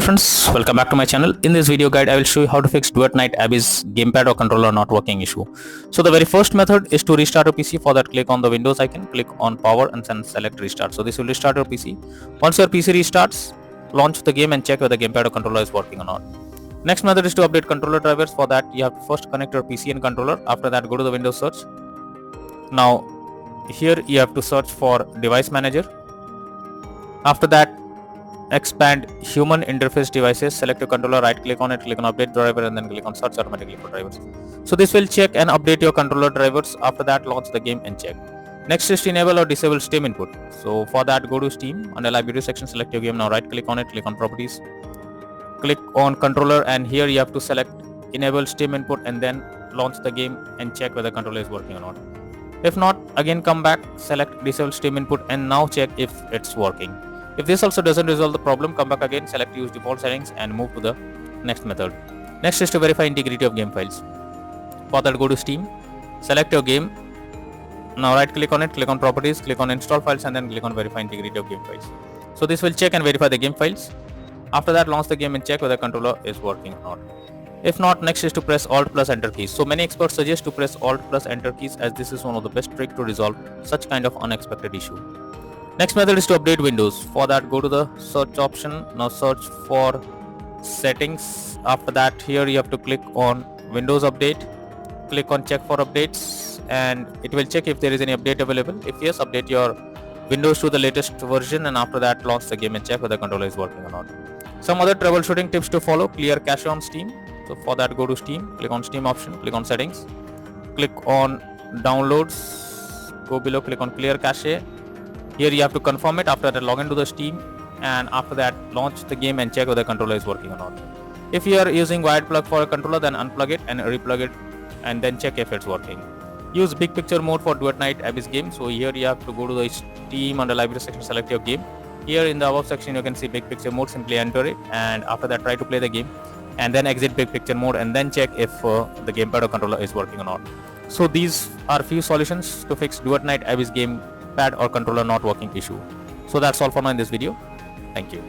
Friends, welcome back to my channel. In this video guide, I will show you how to fix Duet Night Abyss gamepad or controller not working issue. So the very first method is to restart your PC. For that, click on the Windows icon, click on power and then select restart. So this will restart your PC. Once your PC restarts, launch the game and check whether the gamepad or controller is working or not. Next method is to update controller drivers. For that, you have to first connect your PC and controller. After that, go to the Windows search. Now here you have to search for device manager. After that, expand human interface devices, select your controller, right click on it, click on update driver and then click on search automatically for drivers. So this will check and update your controller drivers. After that, launch the game and check. Next is to enable or disable Steam input. So for that, go to Steam, under library section, select your game. Now right click on it, click on properties, click on controller, and here you have to select enable Steam input and then launch the game and check whether controller is working or not. If not, again come back, select disable Steam input and now check if it's working. If this also doesn't resolve the problem, come back again, select use default settings and move to the next method. Next is to verify integrity of game files. For that, go to Steam, select your game. Now right click on it, click on properties, click on install files and then click on verify integrity of game files. So this will check and verify the game files. After that, launch the game and check whether the controller is working or not. If not, next is to press Alt plus Enter keys. So many experts suggest to press Alt plus Enter keys as this is one of the best tricks to resolve such kind of unexpected issue. Next method is to update Windows. For that, go to the search option. Now search for settings. After that, here you have to click on Windows Update. Click on check for updates and it will check if there is any update available. If yes, update your Windows to the latest version and after that, launch the game and check whether the controller is working or not. Some other troubleshooting tips to follow. Clear cache on Steam. So for that, go to Steam, click on Steam option, click on settings, click on downloads, go below, click on clear cache. Here you have to confirm it. After that, log into the Steam and after that, launch the game and check whether the controller is working or not. If you are using wired plug for a controller, then unplug it and replug it and then check if it's working. Use big picture mode for Duet Night Abyss game. So here you have to go to the Steam under library section, select your game. Here in the above section, you can see big picture mode. Simply enter it and after that, try to play the game and then exit big picture mode and then check if the gamepad or controller is working or not. So these are few solutions to fix Duet Night Abyss game pad or controller not working issue. So that's all for now in this video. Thank you.